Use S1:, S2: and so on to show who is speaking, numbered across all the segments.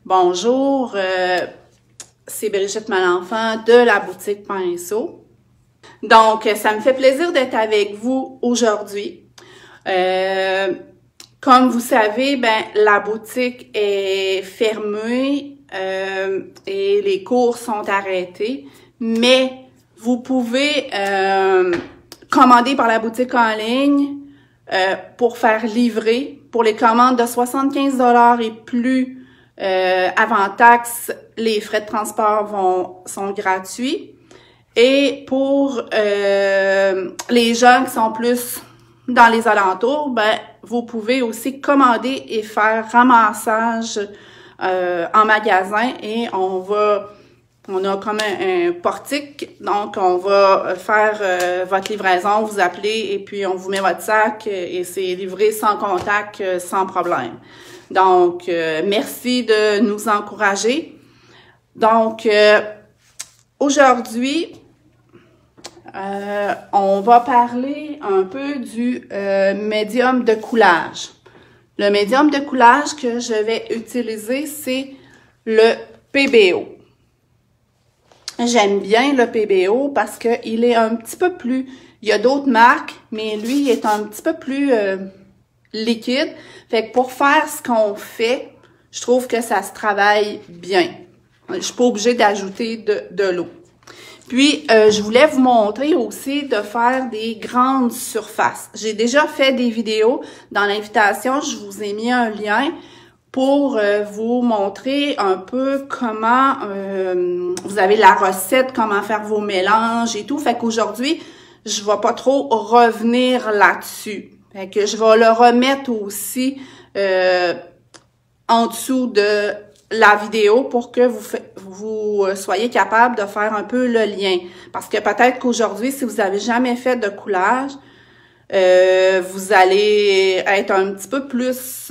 S1: Bonjour, c'est Brigitte Malenfant de la boutique Pinceau. Donc, ça me fait plaisir d'être avec vous aujourd'hui. Comme vous savez, la boutique est fermée et les cours sont arrêtés, mais vous pouvez commander par la boutique en ligne pour faire livrer. Pour les commandes de 75 $ et plus avant taxe, les frais de transport sont gratuits. Et pour les gens qui sont plus dans les alentours, vous pouvez aussi commander et faire ramassage en magasin et on a comme un portique, donc on va faire votre livraison, vous appelez et puis on vous met votre sac et c'est livré sans contact, sans problème. Donc, merci de nous encourager. Donc, aujourd'hui, on va parler un peu du médium de coulage. Le médium de coulage que je vais utiliser, c'est le PBO. J'aime bien le PBO parce qu'il est un petit peu plus... Il y a d'autres marques, mais lui, il est un petit peu plus liquide. Fait que pour faire ce qu'on fait, je trouve que ça se travaille bien. Je suis pas obligée d'ajouter de l'eau. Puis, je voulais vous montrer aussi de faire des grandes surfaces. J'ai déjà fait des vidéos. Dans l'invitation, je vous ai mis un lien pour vous montrer un peu comment vous avez la recette, comment faire vos mélanges et tout. Fait qu'aujourd'hui, je vais pas trop revenir là-dessus. Fait que je vais le remettre aussi en dessous de la vidéo pour que vous soyez capable de faire un peu le lien. Parce que peut-être qu'aujourd'hui, si vous avez jamais fait de coulage, vous allez être un petit peu plus...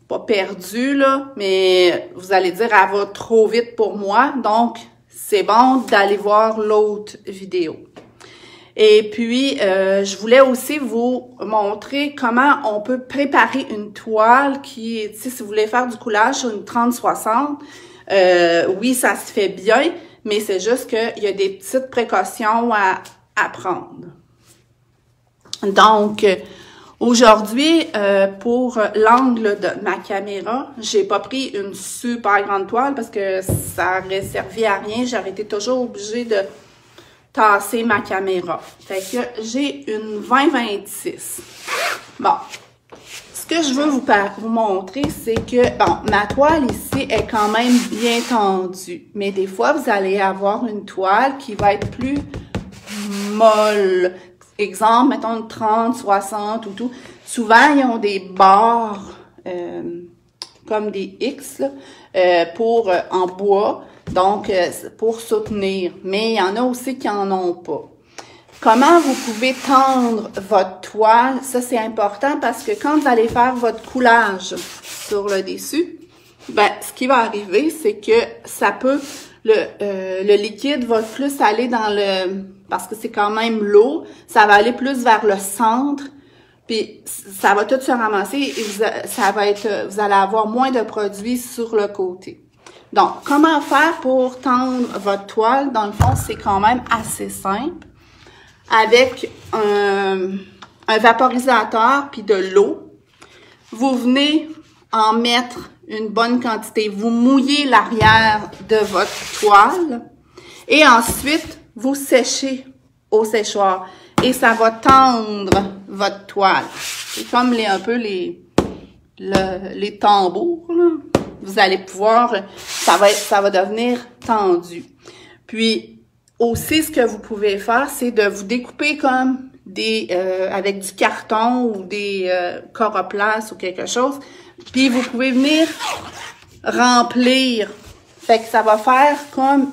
S1: pas perdu, là, mais vous allez dire, elle va trop vite pour moi. Donc, c'est bon d'aller voir l'autre vidéo. Et puis, je voulais aussi vous montrer comment on peut préparer une toile qui est, si vous voulez faire du coulage sur une 30-60, oui, ça se fait bien, mais c'est juste qu'il y a des petites précautions à prendre. Donc, aujourd'hui, pour l'angle de ma caméra, j'ai pas pris une super grande toile parce que ça aurait servi à rien. J'aurais été toujours obligée de tasser ma caméra. Fait que j'ai une 20-26. Bon. Ce que je veux vous montrer, c'est que, bon, ma toile ici est quand même bien tendue. Mais des fois, vous allez avoir une toile qui va être plus molle. Exemple, mettons une 30, 60 ou tout. Souvent, ils ont des barres comme des X là, en bois, donc pour soutenir. Mais il y en a aussi qui en ont pas. Comment vous pouvez tendre votre toile? Ça, c'est important parce que quand vous allez faire votre coulage sur le dessus, ce qui va arriver, c'est que ça peut... Le liquide va plus aller dans le... Parce que c'est quand même l'eau, ça va aller plus vers le centre, puis ça va tout se ramasser et vous allez avoir moins de produits sur le côté. Donc, comment faire pour tendre votre toile? Dans le fond, c'est quand même assez simple. Avec un vaporisateur puis de l'eau, vous venez en mettre une bonne quantité. Vous mouillez l'arrière de votre toile et ensuite, vous séchez au séchoir et ça va tendre votre toile. C'est comme un peu les tambours, là. Vous allez pouvoir, ça va devenir tendu. Puis, aussi, ce que vous pouvez faire, c'est de vous découper comme avec du carton ou des coroplaces ou quelque chose. Puis, vous pouvez venir remplir. Fait que ça va faire comme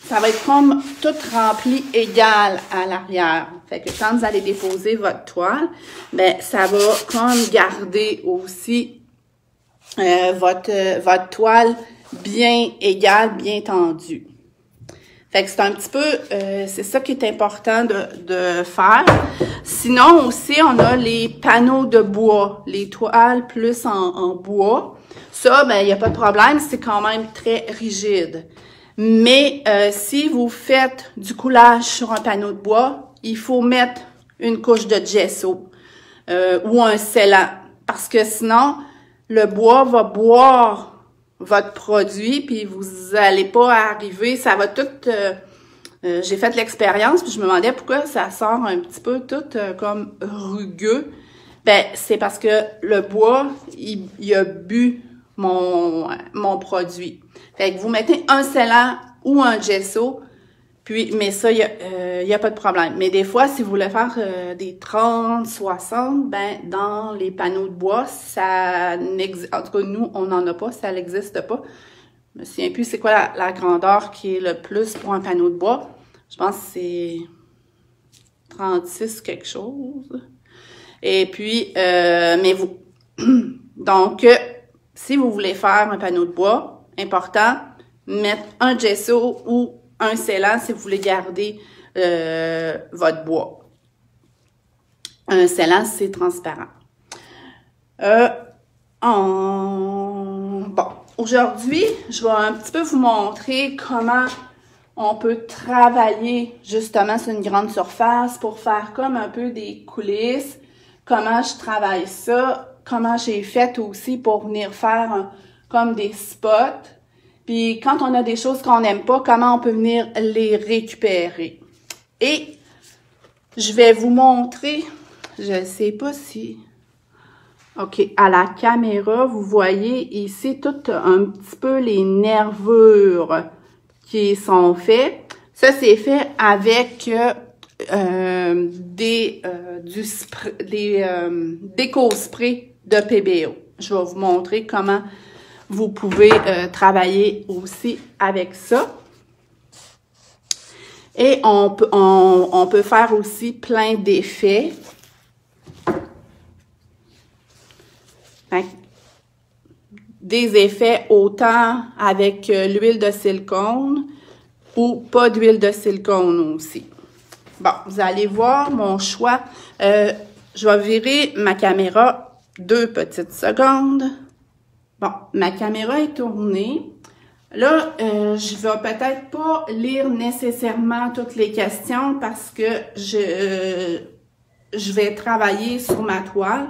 S1: ça va être comme tout rempli égal à l'arrière. Fait que quand vous allez déposer votre toile, ça va comme garder aussi votre toile bien égale, bien tendue. Fait que c'est un petit peu, c'est ça qui est important de faire. Sinon aussi, on a les panneaux de bois, les toiles plus en bois. Ça, ben, il n'y a pas de problème, c'est quand même très rigide. Mais si vous faites du coulage sur un panneau de bois, il faut mettre une couche de gesso ou un scellant. Parce que sinon, le bois va boire votre produit, puis vous allez pas arriver, ça va tout... j'ai fait l'expérience, puis je me demandais pourquoi ça sort un petit peu tout comme rugueux. Ben, c'est parce que le bois, il a bu mon produit. Fait que vous mettez un scellant ou un gesso, puis, mais ça, il y a pas de problème. Mais des fois, si vous voulez faire des 30, 60, ben, dans les panneaux de bois, ça n'existe, en tout cas, nous, on n'en a pas, ça n'existe pas. Je me souviens plus c'est quoi la grandeur qui est le plus pour un panneau de bois. Je pense que c'est 36 quelque chose. Et puis, mais vous, donc, si vous voulez faire un panneau de bois, important, mettre un gesso ou un scellant si vous voulez garder votre bois. Un scellant, c'est transparent. Bon, aujourd'hui, je vais un petit peu vous montrer comment on peut travailler justement sur une grande surface pour faire comme un peu des coulisses, comment je travaille ça, comment j'ai fait aussi pour venir faire comme des spots. Puis quand on a des choses qu'on n'aime pas, comment on peut venir les récupérer. Et je vais vous montrer, je ne sais pas si... OK, à la caméra, vous voyez ici tout un petit peu les nervures qui sont faites. Ça, c'est fait avec des déco-spray de PBO. Je vais vous montrer comment vous pouvez travailler aussi avec ça. Et on peut faire aussi plein d'effets. Des effets autant avec l'huile de silicone ou pas d'huile de silicone aussi. Bon, vous allez voir mon choix. Je vais virer ma caméra 2 petites secondes. Bon, ma caméra est tournée. Là, je vais peut-être pas lire nécessairement toutes les questions parce que je vais travailler sur ma toile.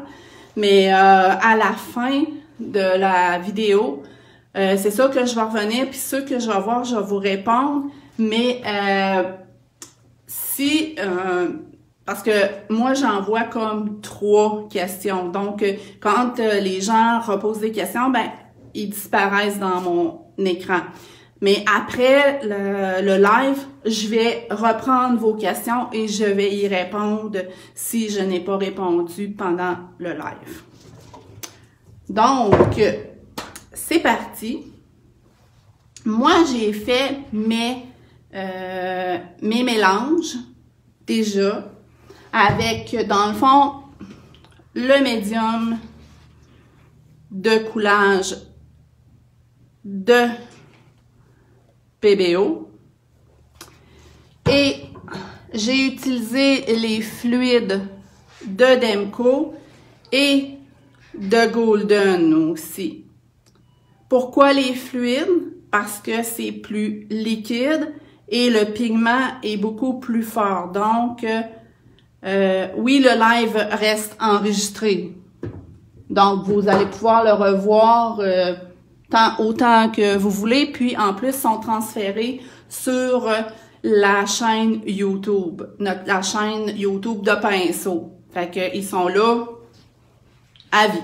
S1: Mais à la fin de la vidéo, c'est ça que je vais revenir. Puis ceux que je vais voir, je vais vous répondre. Mais parce que moi, j'envoie comme 3 questions. Donc, quand les gens reposent des questions, ben ils disparaissent dans mon écran. Mais après le live, je vais reprendre vos questions et je vais y répondre si je n'ai pas répondu pendant le live. Donc, c'est parti. Moi, j'ai fait mes mélanges déjà avec, dans le fond, le médium de coulage de PBO et j'ai utilisé les fluides de Demco et de Golden aussi. Pourquoi les fluides? Parce que c'est plus liquide et le pigment est beaucoup plus fort. Donc, oui, le live reste enregistré. Donc, vous allez pouvoir le revoir autant que vous voulez. Puis, en plus, sont transférés sur la chaîne YouTube, la chaîne YouTube de Pinceau. Fait que ils sont là à vie.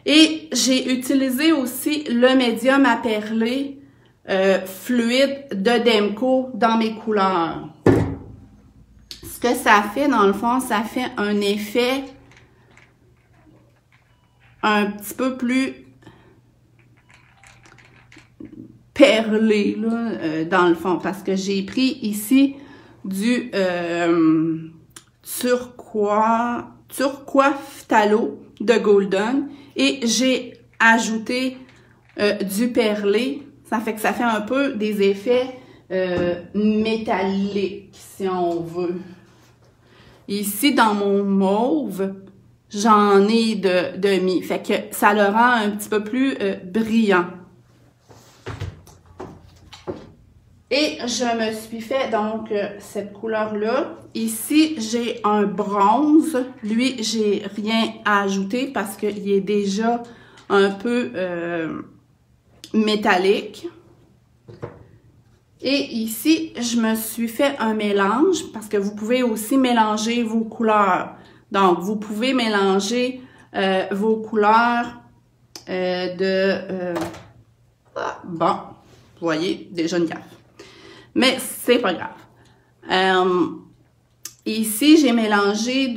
S1: Et j'ai utilisé aussi le médium à perler fluide de Demco dans mes couleurs. Ce que ça fait, dans le fond, ça fait un effet un petit peu plus perlé, là, dans le fond, parce que j'ai pris ici du turquoise phthalo de Golden et j'ai ajouté du perlé. Ça fait que ça fait un peu des effets métallique, si on veut. Ici, dans mon mauve, j'en ai de demi. Fait que ça le rend un petit peu plus brillant. Et je me suis fait donc cette couleur-là. Ici, j'ai un bronze. Lui, j'ai rien à ajouter parce qu'il est déjà un peu métallique. Et ici, je me suis fait un mélange parce que vous pouvez aussi mélanger vos couleurs. Donc, vous pouvez mélanger vos couleurs bon, vous voyez, déjà une gaffe. Mais c'est pas grave. Ici, j'ai mélangé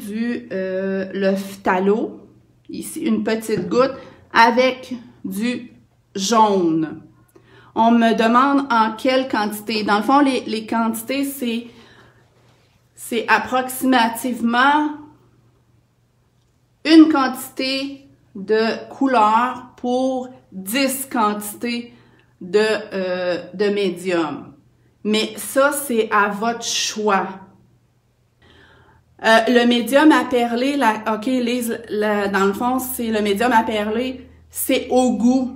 S1: le phthalo, ici une petite goutte, avec du jaune. On me demande en quelle quantité. Dans le fond, les quantités, c'est approximativement une quantité de couleur pour 10 quantités de médium. Mais ça, c'est à votre choix. Le médium à perler, OK, Lise, dans le fond, c'est le médium à perler, c'est au goût.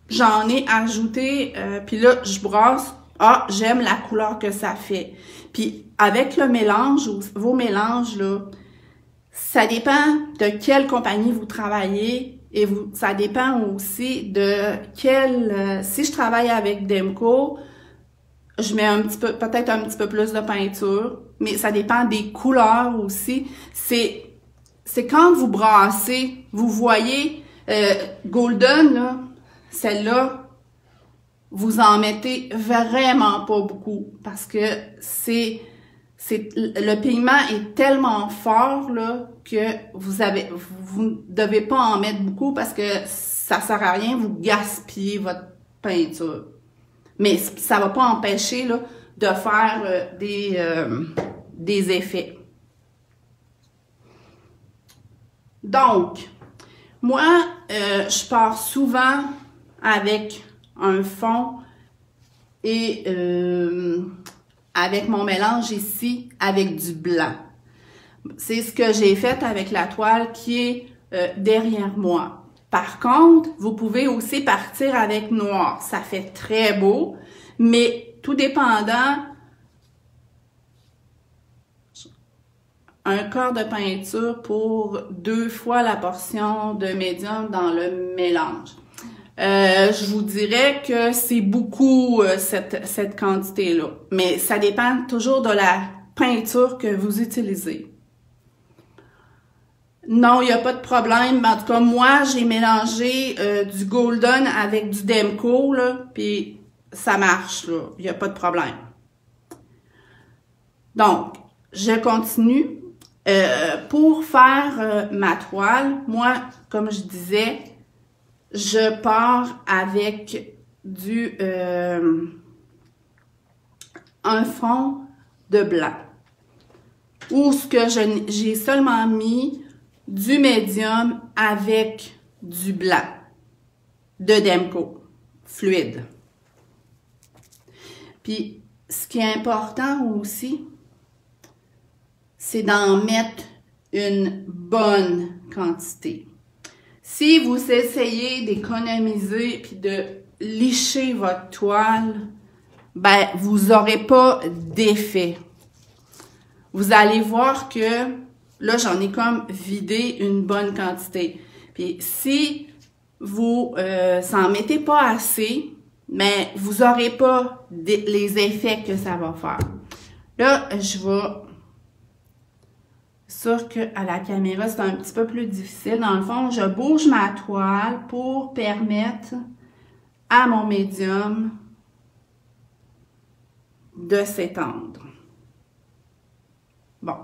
S1: J'en ai ajouté, puis là, je brasse. Ah, j'aime la couleur que ça fait. Puis avec le mélange, vos mélanges, là, ça dépend de quelle compagnie vous travaillez et ça dépend aussi de si je travaille avec Demco, je mets peut-être un petit peu plus de peinture, mais ça dépend des couleurs aussi. C'est quand vous brassez, vous voyez Golden, là, celle-là, vous en mettez vraiment pas beaucoup parce que le pigment est tellement fort là, que vous ne devez pas en mettre beaucoup parce que ça sert à rien, vous gaspillez votre peinture. Mais ça ne va pas empêcher là, de faire des effets. Donc, moi, je pars souvent avec un fond et avec mon mélange ici, avec du blanc. C'est ce que j'ai fait avec la toile qui est derrière moi. Par contre, vous pouvez aussi partir avec noir. Ça fait très beau, mais tout dépendant, un quart de peinture pour 2 fois la portion de médium dans le mélange. Je vous dirais que c'est beaucoup cette quantité-là, mais ça dépend toujours de la peinture que vous utilisez. Non, il n'y a pas de problème. En tout cas, moi, j'ai mélangé du Golden avec du Demco, là, puis ça marche, là. Il n'y a pas de problème. Donc, je continue. Pour faire ma toile, moi, comme je disais, je pars avec un fond de blanc. Ou ce que j'ai seulement mis du médium avec du blanc de Demco, fluide. Puis, ce qui est important aussi, c'est d'en mettre une bonne quantité. Si vous essayez d'économiser puis de licher votre toile, ben, vous n'aurez pas d'effet. Vous allez voir que là, j'en ai comme vidé une bonne quantité. Puis si vous s'en mettez pas assez, mais vous n'aurez pas les effets que ça va faire. Là, je vais... Sûr qu'à la caméra, c'est un petit peu plus difficile. Dans le fond, je bouge ma toile pour permettre à mon médium de s'étendre. Bon,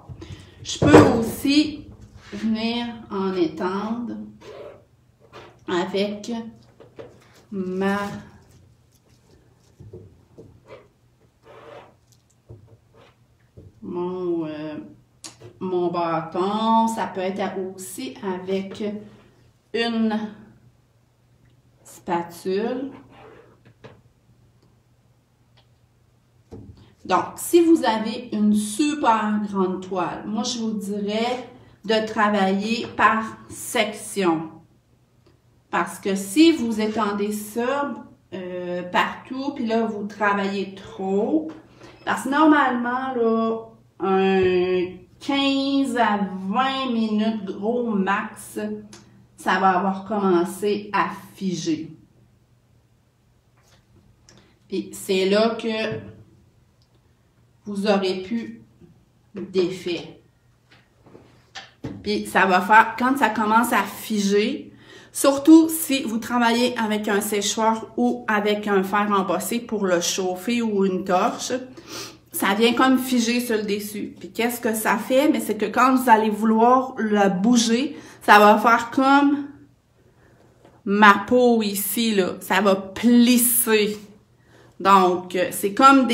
S1: je peux aussi venir en étendre avec mon bâton. Ça peut être aussi avec une spatule. Donc, si vous avez une super grande toile, moi, je vous dirais de travailler par section. Parce que si vous étendez ça partout, puis là, vous travaillez trop, parce que normalement, là, un 15 à 20 minutes, gros max, ça va avoir commencé à figer. Puis c'est là que vous aurez plus d'effet. Puis ça va faire, quand ça commence à figer, surtout si vous travaillez avec un séchoir ou avec un fer embossé pour le chauffer ou une torche, ça vient comme figer sur le dessus. Puis qu'est-ce que ça fait? Mais c'est que quand vous allez vouloir le bouger, ça va faire comme ma peau ici, là. Ça va plisser. Donc, c'est comme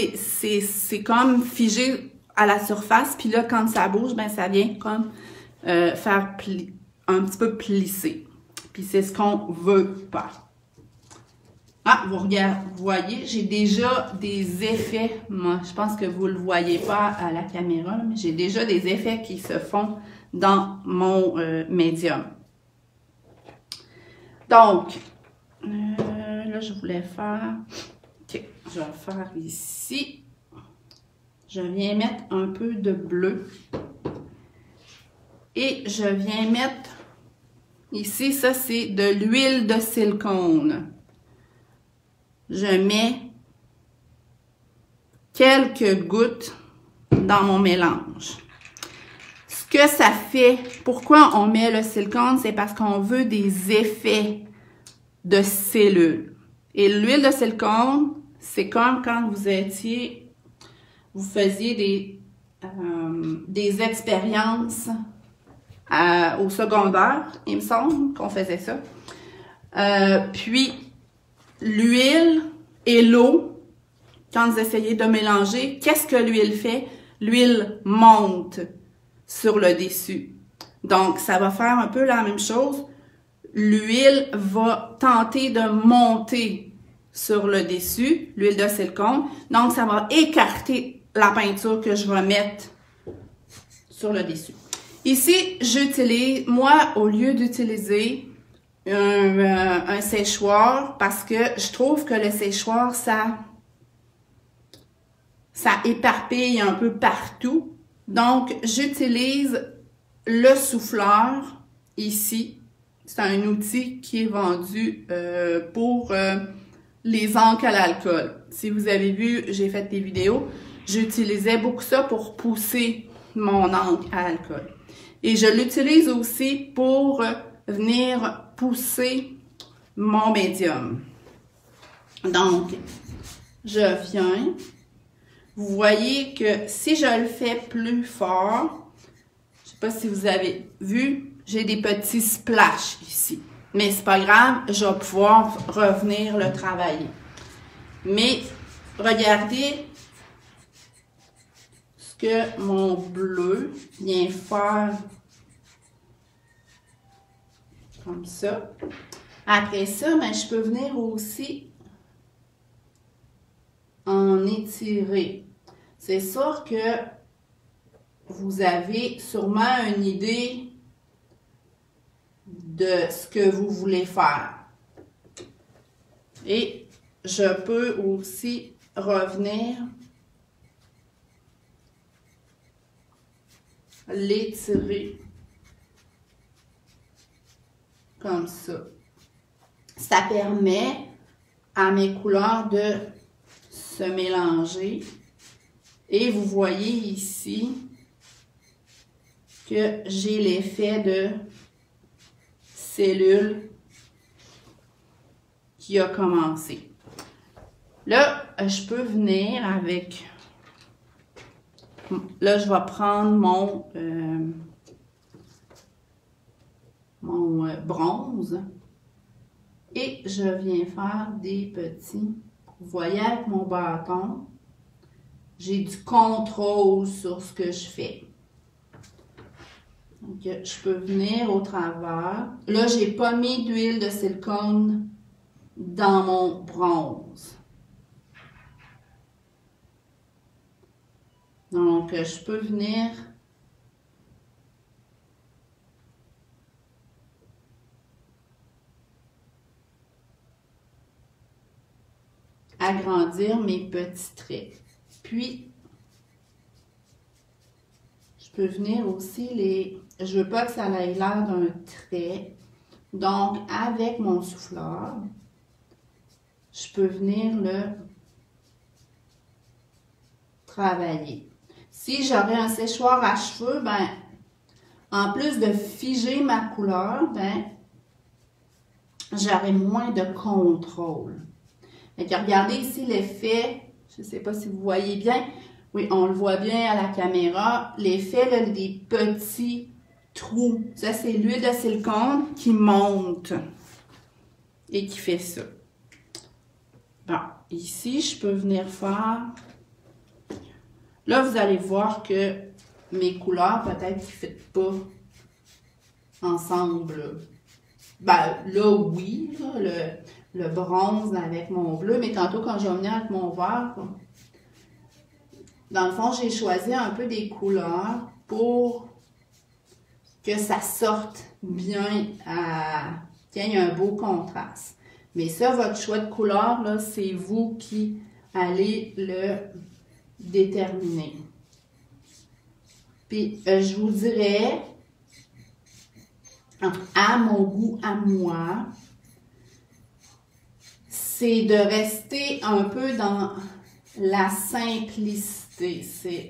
S1: comme figé à la surface. Puis là, quand ça bouge, ben ça vient comme faire un petit peu plisser. Puis c'est ce qu'on veut pas. Ah, vous voyez, j'ai déjà des effets. Moi, je pense que vous le voyez pas à la caméra, mais j'ai déjà des effets qui se font dans mon médium. Donc, là, je voulais faire... OK, je vais le faire ici. Je viens mettre un peu de bleu. Et je viens mettre... Ici, ça, c'est de l'huile de silicone. Je mets quelques gouttes dans mon mélange. Ce que ça fait, pourquoi on met le silicone, c'est parce qu'on veut des effets de cellules. Et l'huile de silicone, c'est comme quand vous faisiez des expériences au secondaire, il me semble qu'on faisait ça. Puis, l'huile et l'eau, quand vous essayez de mélanger, qu'est-ce que l'huile fait? L'huile monte sur le dessus. Donc, ça va faire un peu la même chose. L'huile va tenter de monter sur le dessus, l'huile de silicone. Donc, ça va écarter la peinture que je vais mettre sur le dessus. Ici, j'utilise, moi, au lieu d'utiliser un séchoir, parce que je trouve que le séchoir, ça éparpille un peu partout. Donc, j'utilise le souffleur ici. C'est un outil qui est vendu pour les encres à l'alcool. Si vous avez vu, j'ai fait des vidéos, j'utilisais beaucoup ça pour pousser mon encre à l'alcool. Et je l'utilise aussi pour venir pousser mon médium. Donc, je viens. Vous voyez que si je le fais plus fort, je ne sais pas si vous avez vu, j'ai des petits splashes ici. Mais c'est pas grave, je vais pouvoir revenir le travailler. Mais regardez ce que mon bleu vient faire comme ça. Après ça, ben, je peux venir aussi en étirer. C'est sûr que vous avez sûrement une idée de ce que vous voulez faire. Et je peux aussi revenir l'étirer comme ça. Ça permet à mes couleurs de se mélanger. Et vous voyez ici que j'ai l'effet de cellule qui a commencé. Là, je peux venir avec... Là, je vais prendre mon bronze et je viens faire des petits... Vous voyez avec mon bâton, j'ai du contrôle sur ce que je fais. Donc, je peux venir au travers. Là, j'ai pas mis d'huile de silicone dans mon bronze. Donc, je peux venir agrandir mes petits traits. Puis, je peux venir aussi les... Je veux pas que ça ait l'air d'un trait. Donc, avec mon souffleur, je peux venir le travailler. Si j'aurais un séchoir à cheveux, ben, en plus de figer ma couleur, ben, j'aurais moins de contrôle. Et regardez ici l'effet, je ne sais pas si vous voyez bien, oui, on le voit bien à la caméra, l'effet des petits trous. Ça, c'est l'huile de silicone qui monte et qui fait ça. Bon, ici, je peux venir faire... Là, vous allez voir que mes couleurs, peut-être qu'ils ne fitent pas ensemble. Ben, là, oui, là, le bronze avec mon bleu, mais tantôt, quand je vais venir avec mon vert, dans le fond, j'ai choisi un peu des couleurs pour que ça sorte bien, qu'il y ait un beau contraste. Mais ça, votre choix de couleur, là, c'est vous qui allez le déterminer. Puis, je vous dirais, à mon goût, à moi, c'est de rester un peu dans la simplicité. C'est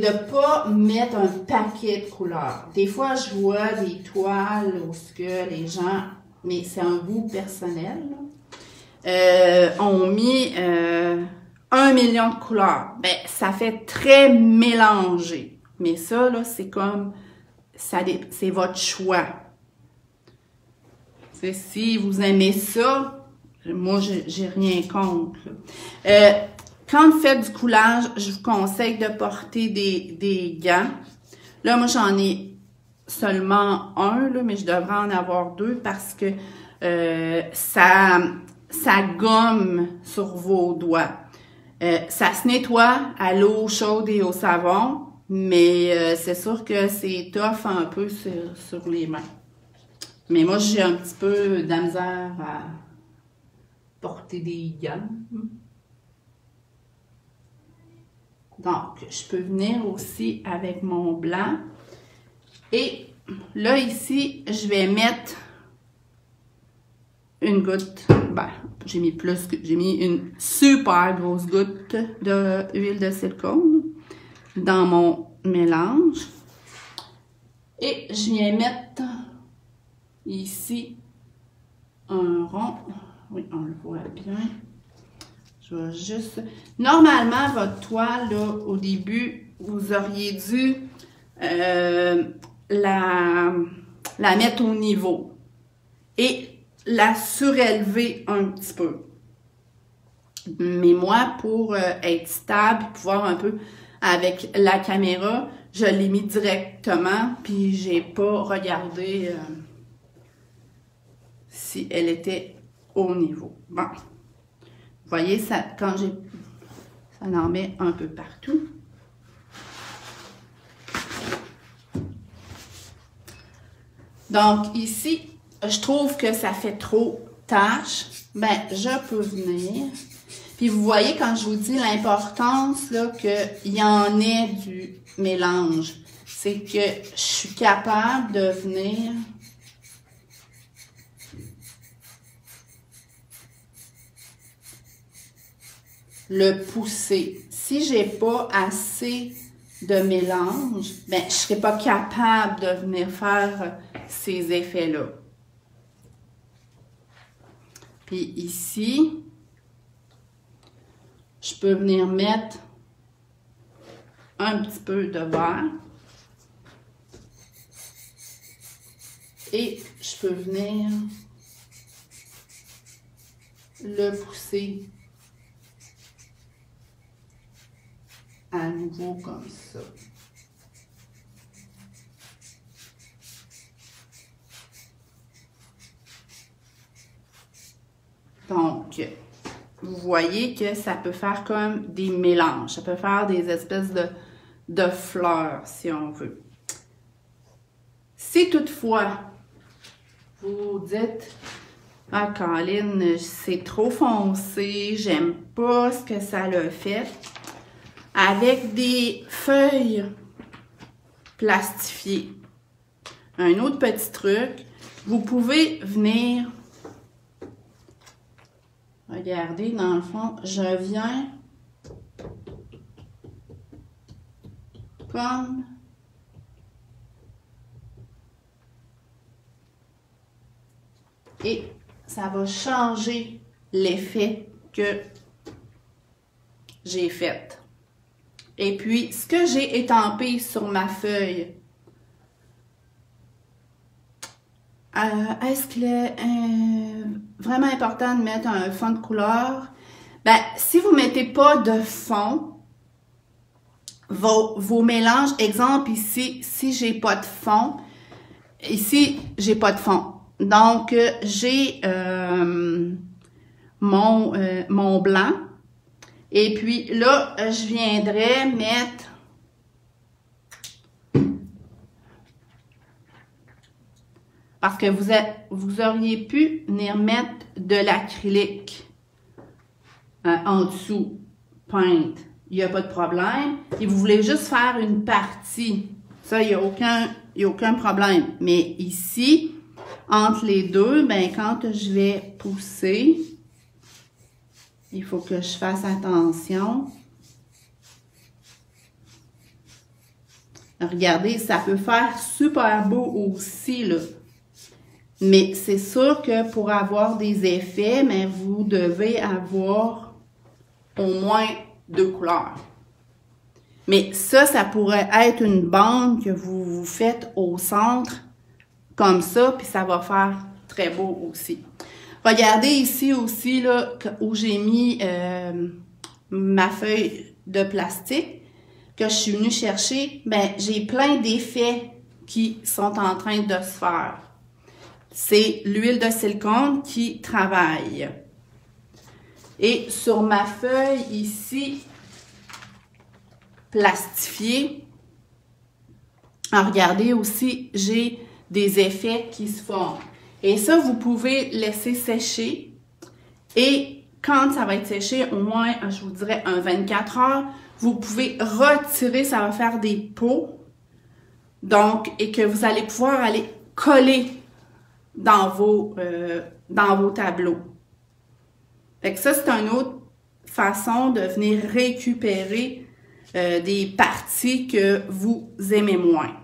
S1: de ne pas mettre un paquet de couleurs. Des fois, je vois des toiles où ce que les gens, mais c'est un goût personnel, ont mis 1 million de couleurs. Ben, ça fait très mélangé. Mais ça, là, c'est comme, c'est votre choix. T'sais, si vous aimez ça, moi, j'ai rien contre. Quand vous faites du coulage, je vous conseille de porter des gants. Là, moi, j'en ai seulement un, là, mais je devrais en avoir deux parce que ça gomme sur vos doigts. Ça se nettoie à l'eau chaude et au savon, mais c'est sûr que c'est tough un peu sur les mains. Mais moi, j'ai un petit peu de la misère à porter des gants. Donc, je peux venir aussi avec mon blanc. Et là, ici, je vais mettre une goutte. Ben, j'ai mis une super grosse goutte d'huile de silicone dans mon mélange. Et je viens mettre ici un rond. Oui, on le voit bien. Je vais juste... Normalement, votre toile, là, au début, vous auriez dû la mettre au niveau et la surélever un petit peu. Mais moi, pour être stable, pouvoir un peu avec la caméra, je l'ai mis directement, puis j'ai pas regardé si elle était au niveau. Bon. Vous voyez, ça, ça en met un peu partout. Donc, ici, je trouve que ça fait trop tache. Ben, je peux venir. Puis, vous voyez, quand je vous dis l'importance qu'il y en ait du mélange, c'est que je suis capable de venir... le pousser. Si j'ai pas assez de mélange, ben, je serai pas capable de venir faire ces effets-là. Puis ici, je peux venir mettre un petit peu de vert. Et je peux venir le pousser à nouveau comme ça. Donc, vous voyez que ça peut faire comme des mélanges. Ça peut faire des espèces de fleurs, si on veut. Si toutefois, vous dites « Ah, Colin, c'est trop foncé, j'aime pas ce que ça l'a fait », avec des feuilles plastifiées. Un autre petit truc, vous pouvez venir, regardez, dans le fond, je viens comme et ça va changer l'effet que j'ai fait. Et puis, ce que j'ai étampé sur ma feuille, est-ce que vraiment important de mettre un fond de couleur? Ben, si vous ne mettez pas de fond, vos mélanges, exemple ici, si j'ai pas de fond, ici, j'ai pas de fond. Donc, j'ai mon blanc. Et puis là, je viendrais mettre parce que vous auriez pu venir mettre de l'acrylique en dessous, peinte. Il n'y a pas de problème. Et vous voulez juste faire une partie. Ça, il n'y a aucun problème. Mais ici, entre les deux, ben, quand je vais pousser, il faut que je fasse attention. Regardez, ça peut faire super beau aussi, là. Mais c'est sûr que pour avoir des effets, mais vous devez avoir au moins 2 couleurs. Mais ça pourrait être une bande que vous faites au centre, comme ça, puis ça va faire très beau aussi. Regardez ici aussi, là, où j'ai mis ma feuille de plastique que je suis venue chercher. Ben, j'ai plein d'effets qui sont en train de se faire. C'est l'huile de silicone qui travaille. Et sur ma feuille ici, plastifiée, regardez aussi, j'ai des effets qui se font. Et ça, vous pouvez laisser sécher. Et quand ça va être séché, au moins, je vous dirais, un 24 heures, vous pouvez retirer, ça va faire des pots. Donc, et que vous allez pouvoir aller coller dans vos tableaux. Fait que ça, c'est une autre façon de venir récupérer des parties que vous aimez moins.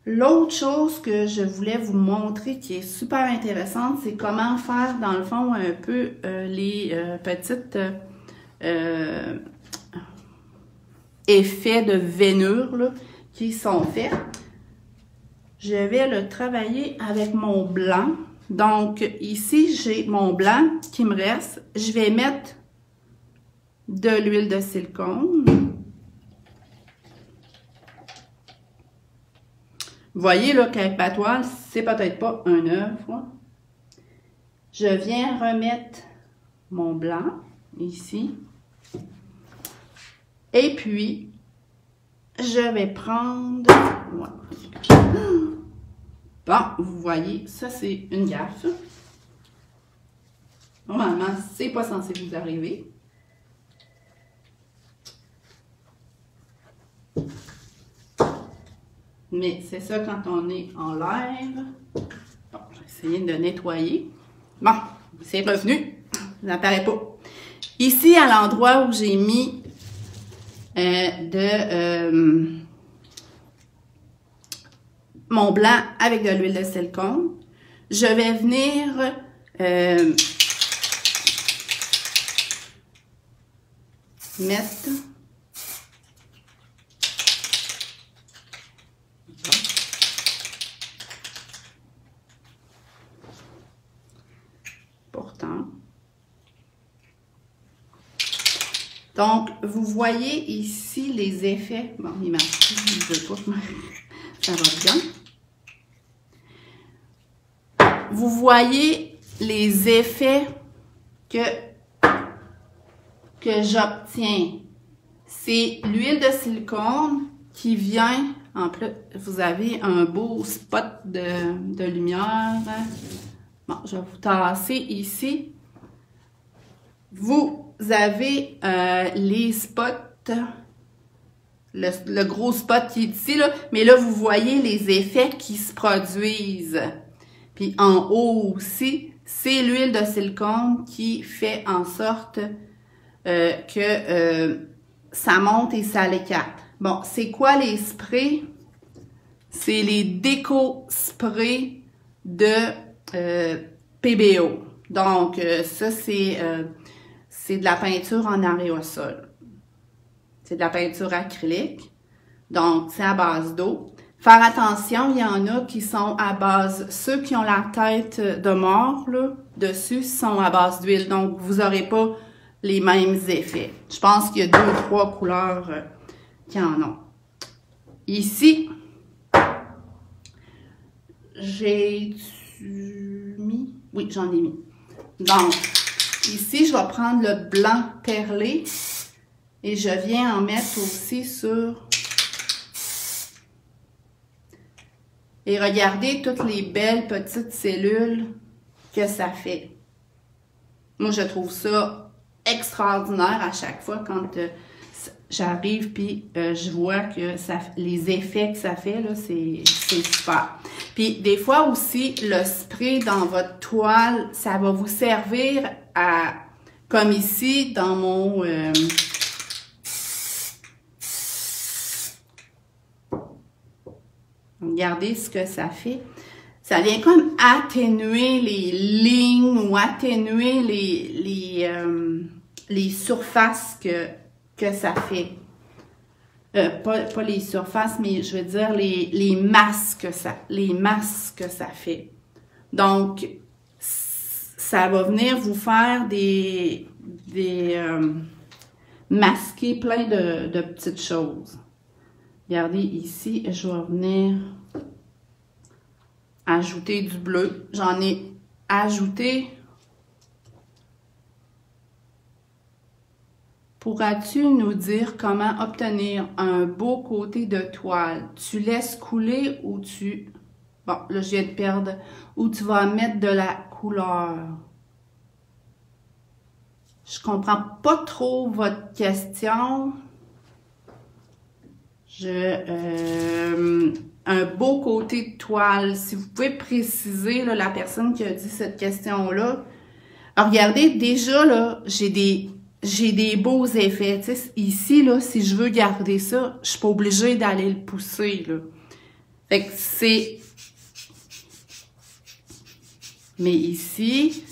S1: L'autre chose que je voulais vous montrer qui est super intéressante, c'est comment faire dans le fond un peu les petites effets de veinure là, qui sont faits. Je vais le travailler avec mon blanc. Donc ici, j'ai mon blanc qui me reste. Je vais mettre de l'huile de silicone. Vous voyez là qu'avec ma toile, c'est peut-être pas un œuvre. Je viens remettre mon blanc ici. Et puis, je vais prendre... Voilà. Bon, vous voyez, ça c'est une gaffe. Normalement, c'est pas censé vous arriver. Mais c'est ça quand on est en live. Bon, je vais essayer de nettoyer. Bon, c'est revenu. Ça n'apparaît pas. Ici, à l'endroit où j'ai mis mon blanc avec de l'huile de silicone, je vais venir mettre donc, vous voyez ici les effets. Bon, il marche, je ne veux pas. Ça va bien. Vous voyez les effets que j'obtiens, c'est l'huile de silicone qui vient, en plus, vous avez un beau spot de lumière. Bon, je vais vous tasser ici. Vous avez les spots, le gros spot qui est ici, là, mais là, vous voyez les effets qui se produisent. Puis en haut aussi, c'est l'huile de silicone qui fait en sorte que ça monte et ça l'écarte. Bon, c'est quoi les sprays? C'est les déco-sprays de PBO. Donc, ça, c'est de la peinture en aérosol. C'est de la peinture acrylique. Donc, c'est à base d'eau. Faire attention, il y en a qui sont à base, ceux qui ont la tête de mort, là, dessus, sont à base d'huile. Donc, vous n'aurez pas les mêmes effets. Je pense qu'il y a 2 ou 3 couleurs qui en ont. Ici, j'ai-tu mis? Oui, j'en ai mis. Donc, ici, je vais prendre le blanc perlé et je viens en mettre aussi sur... Et regardez toutes les belles petites cellules que ça fait. Moi, je trouve ça extraordinaire à chaque fois quand j'arrive puis je vois que les effets que ça fait, là, c'est super. Puis des fois aussi, le spray dans votre toile, ça va vous servir à, comme ici, dans mon... Regardez ce que ça fait. Ça vient comme atténuer les lignes ou atténuer les surfaces que ça fait. Pas les surfaces, mais je veux dire les masses que ça fait. Donc, ça va venir vous faire masquer plein de petites choses. Regardez ici, je vais venir ajouter du bleu. J'en ai ajouté. Pourras-tu nous dire comment obtenir un beau côté de toile? Tu laisses couler ou tu... Bon, là, je viens de perdre. Ou tu vas mettre de la couleur? Je comprends pas trop votre question. Un beau côté de toile. Si vous pouvez préciser, là, la personne qui a dit cette question-là. Regardez, déjà, là, j'ai des beaux effets. Tu sais, ici, là, si je veux garder ça, je suis pas obligée d'aller le pousser, là. Fait que c'est... Mais ici,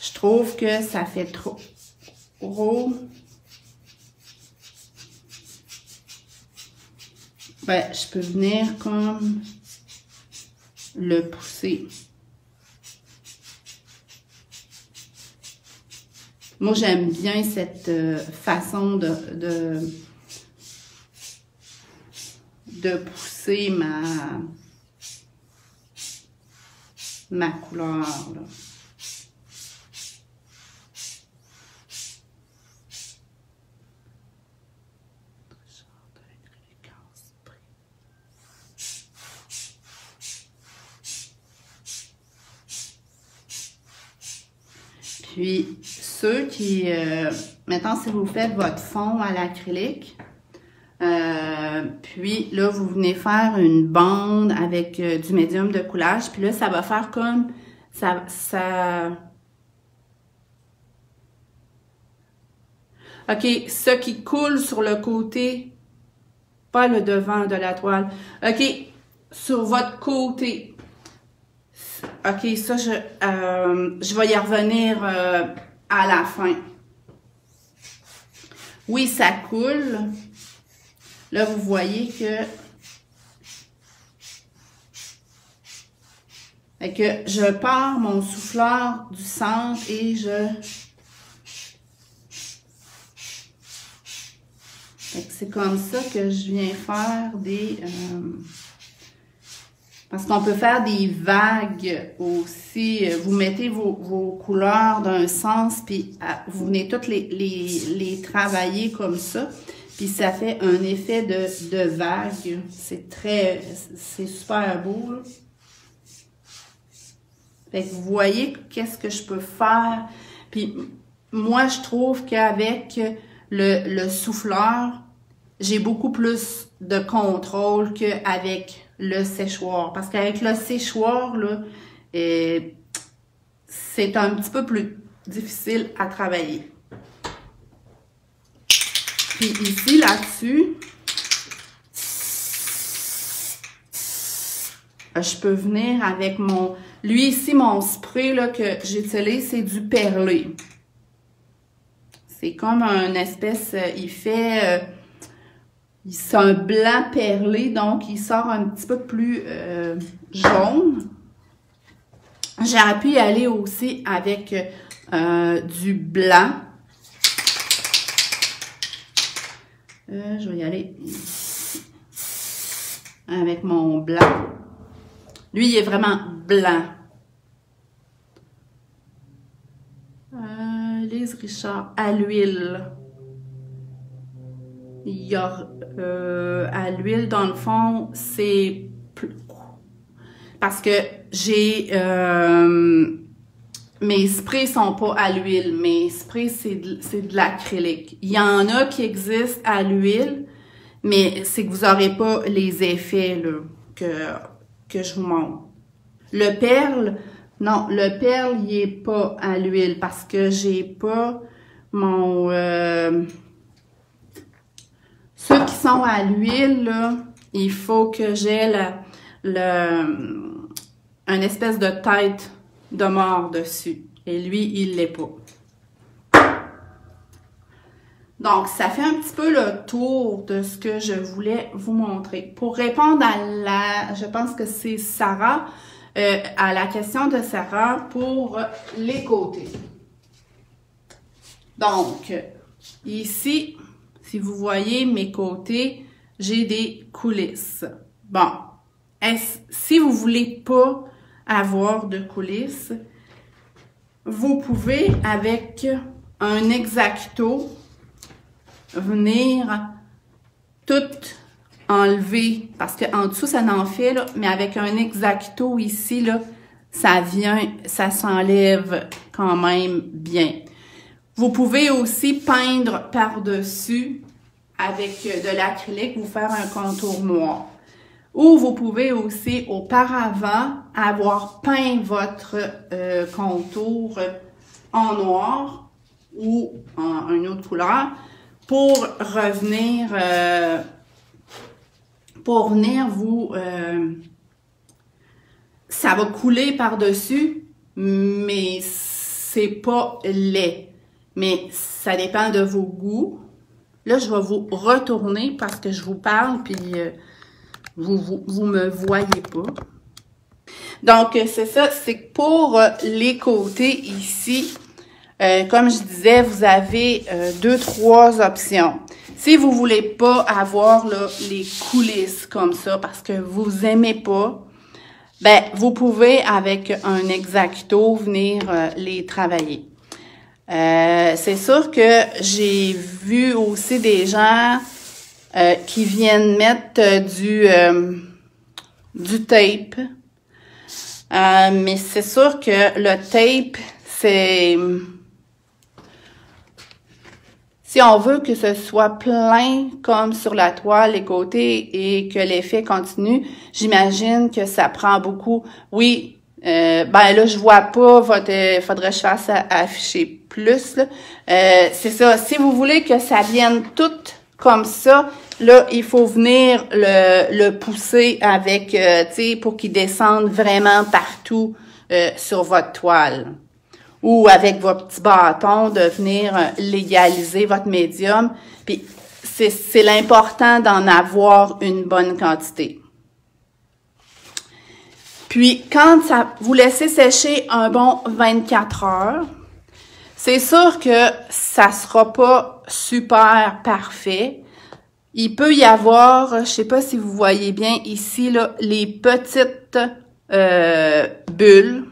S1: je trouve que ça fait trop... Ben, je peux venir comme le pousser. Moi, j'aime bien cette façon de pousser ma couleur, là. Puis, ceux qui, maintenant, si vous faites votre fond à l'acrylique, puis là, vous venez faire une bande avec du médium de coulage, puis là, ça va faire comme, ça... OK, ce qui coule sur le côté, pas le devant de la toile. OK, sur votre côté. OK, ça, je vais y revenir à la fin. Oui, ça coule. Là, vous voyez que je pars mon souffleur du centre et c'est comme ça que je viens faire des... Parce qu'on peut faire des vagues aussi. Vous mettez vos couleurs d'un sens, puis vous venez toutes les travailler comme ça. Puis ça fait un effet de vague. C'est super beau, là. Fait que vous voyez qu'est-ce que je peux faire. Puis moi, je trouve qu'avec le souffleur, j'ai beaucoup plus de contrôle qu'avec le séchoir. Parce qu'avec le séchoir, là, c'est un petit peu plus difficile à travailler. Puis ici, là-dessus, je peux venir avec mon... Lui, ici, mon spray là, que j'utilise, c'est du perlé. C'est comme un espèce... il fait... c'est un blanc perlé, donc il sort un petit peu plus jaune. J'aurais pu y aller aussi avec du blanc. Je vais y aller ici. Avec mon blanc. Lui, il est vraiment blanc. Lise Richard, à l'huile. Il y a à l'huile, dans le fond, c'est... Parce que j'ai... mes sprays sont pas à l'huile. Mes sprays, c'est de l'acrylique. Il y en a qui existent à l'huile, mais c'est que vous n'aurez pas les effets là, que je vous montre. Le perle, non, le perle, il est pas à l'huile parce que j'ai pas mon... ceux qui sont à l'huile, là, il faut que j'ai une espèce de tête de mort dessus. Et lui, il l'est pas. Donc, ça fait un petit peu le tour de ce que je voulais vous montrer. Pour répondre à je pense que c'est Sarah, à la question de Sarah pour les côtés. Donc, ici, si vous voyez mes côtés, j'ai des coulisses. Bon, si vous voulez pas avoir de coulisses, vous pouvez avec un X-Acto venir tout enlever, parce qu'en dessous ça n'en fait, là, mais avec un X-Acto ici, là, ça s'enlève quand même bien. Vous pouvez aussi peindre par-dessus avec de l'acrylique, vous faire un contour noir. Ou vous pouvez aussi, auparavant, avoir peint votre contour en noir ou en une autre couleur pour revenir, vous... ça va couler par-dessus, mais c'est pas laid. Mais ça dépend de vos goûts. Là, je vais vous retourner parce que je vous parle, puis... vous me voyez pas. Donc, c'est ça, c'est que pour les côtés ici, comme je disais, vous avez 2-3 options. Si vous voulez pas avoir là, les coulisses comme ça parce que vous aimez pas, ben vous pouvez avec un X-Acto venir les travailler. C'est sûr que j'ai vu aussi des gens qui viennent mettre du tape. Mais c'est sûr que le tape, c'est... Si on veut que ce soit plein comme sur la toile, les côtés, et que l'effet continue, j'imagine que ça prend beaucoup. Oui, ben là, je vois pas faudrait que je fasse afficher plus, là. C'est ça. Si vous voulez que ça vienne tout comme ça, là, il faut venir le pousser avec, tu sais, pour qu'il descende vraiment partout sur votre toile. Ou avec votre petit bâton, de venir légaliser votre médium. Puis, c'est l'important d'en avoir une bonne quantité. Puis, quand vous laissez sécher un bon 24 heures, c'est sûr que ça sera pas super parfait. il peut y avoir, je sais pas si vous voyez bien ici, là, les petites bulles.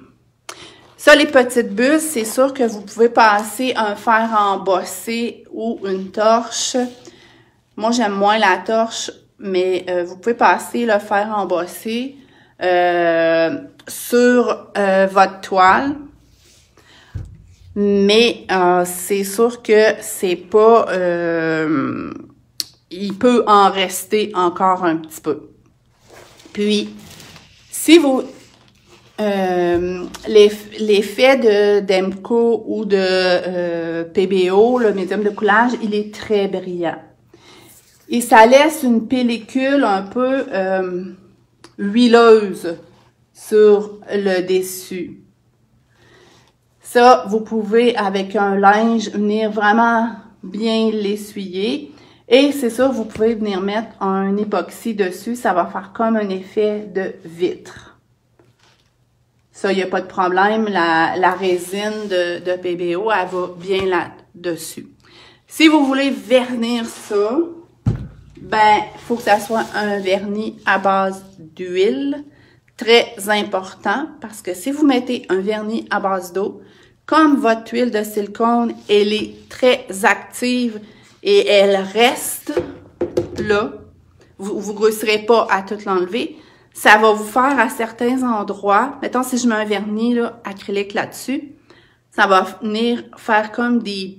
S1: Ça, les petites bulles, c'est sûr que vous pouvez passer un fer embossé ou une torche. Moi, j'aime moins la torche, mais vous pouvez passer le fer embossé sur votre toile. Mais c'est sûr que c'est pas... il peut en rester encore un petit peu. Puis, si vous... l'effet d'Emco ou de PBO, le médium de coulage, il est très brillant. Et ça laisse une pellicule un peu huileuse sur le dessus. Ça, vous pouvez, avec un linge, venir vraiment bien l'essuyer. Et c'est sûr, vous pouvez venir mettre un époxy dessus. Ça va faire comme un effet de vitre. Ça, il n'y a pas de problème. La résine de PBO, elle va bien là-dessus. Si vous voulez vernir ça, ben, il faut que ça soit un vernis à base d'huile. Très important, parce que si vous mettez un vernis à base d'eau, comme votre huile de silicone, elle est très active et elle reste là, vous ne réussirez pas à tout l'enlever. Ça va vous faire à certains endroits, mettons si je mets un vernis là, acrylique là-dessus, ça va venir faire comme des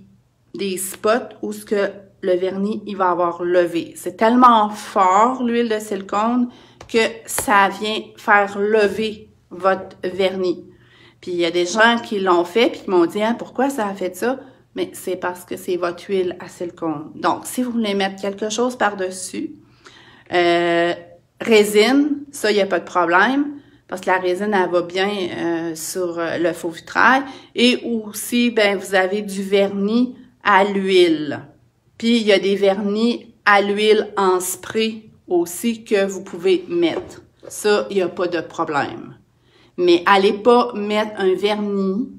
S1: spots où ce que le vernis il va avoir levé. C'est tellement fort l'huile de silicone que ça vient faire lever votre vernis. Puis il y a des gens qui l'ont fait puis qui m'ont dit pourquoi ça a fait ça? Mais c'est parce que c'est votre huile à silicone. Donc, si vous voulez mettre quelque chose par-dessus, résine, ça, il n'y a pas de problème, parce que la résine, elle va bien sur le faux vitrail. Et aussi, ben, vous avez du vernis à l'huile. Puis, il y a des vernis à l'huile en spray aussi que vous pouvez mettre. Ça, il n'y a pas de problème. Mais allez pas mettre un vernis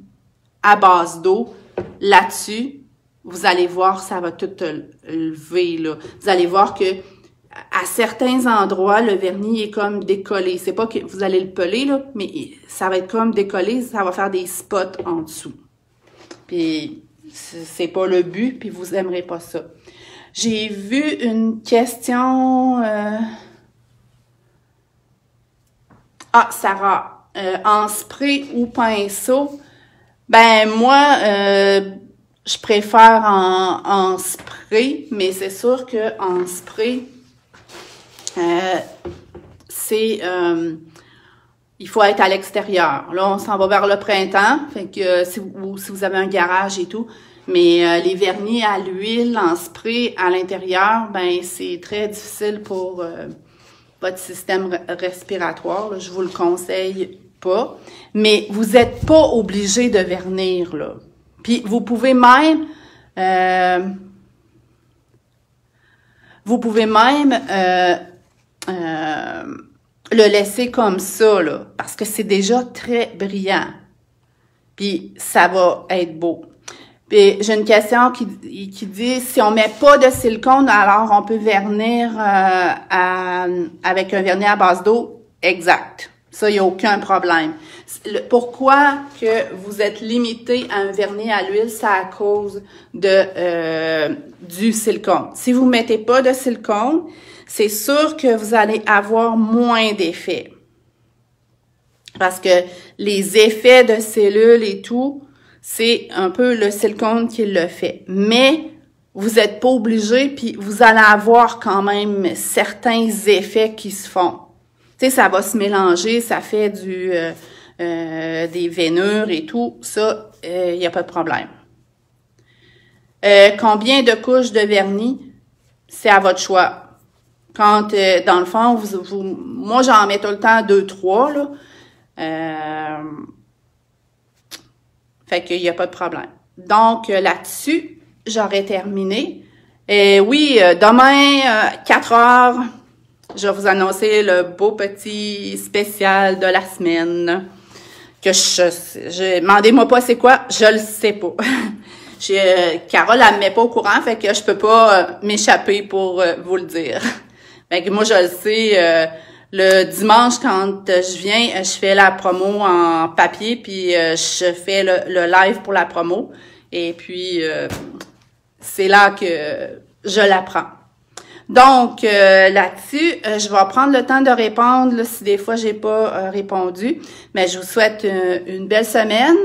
S1: à base d'eau là-dessus. Vous allez voir, ça va tout lever, là. Vous allez voir que à certains endroits, le vernis est comme décollé. C'est pas que vous allez le peler, là, mais ça va être comme décollé, ça va faire des spots en dessous. Puis, c'est pas le but, puis vous aimerez pas ça. J'ai vu une question... Ah, Sarah, en spray ou pinceau? Ben, moi, je préfère en spray, mais c'est sûr que en spray... il faut être à l'extérieur. Là, on s'en va vers le printemps, fait que si vous avez un garage et tout, mais les vernis à l'huile, en spray à l'intérieur, ben c'est très difficile pour votre système respiratoire. Là, je vous le conseille pas. Mais vous n'êtes pas obligé de vernir, là. Puis vous pouvez même le laisser comme ça, là, parce que c'est déjà très brillant. Puis, ça va être beau. Puis, j'ai une question qui dit, si on met pas de silicone, alors on peut vernir avec un vernis à base d'eau? Exact. Ça, il n'y a aucun problème. Pourquoi que vous êtes limité à un vernis à l'huile? C'est à cause du silicone. Si vous ne mettez pas de silicone, c'est sûr que vous allez avoir moins d'effets. Parce que les effets de cellules et tout, c'est un peu le silicone qui le fait. Mais vous n'êtes pas obligé, puis vous allez avoir quand même certains effets qui se font. Tu sais, ça va se mélanger, ça fait des veinures et tout. Ça, il n'y a pas de problème. Combien de couches de vernis? C'est à votre choix. Quand, dans le fond, moi, j'en mets tout le temps 2-3, là. Fait qu'il n'y a pas de problème. Donc, là-dessus, j'aurais terminé. Oui, demain, 4 heures, je vais vous annoncer le beau petit spécial de la semaine. Que demandez-moi pas c'est quoi, je le sais pas. Carole, elle me met pas au courant, fait que je peux pas m'échapper pour vous le dire. Fait que moi, je le sais, le dimanche, quand je viens, je fais la promo en papier, puis je fais le live pour la promo. Et puis, c'est là que je l'apprends. Donc, là-dessus, je vais prendre le temps de répondre là, si des fois j'ai pas répondu. Mais je vous souhaite une belle semaine.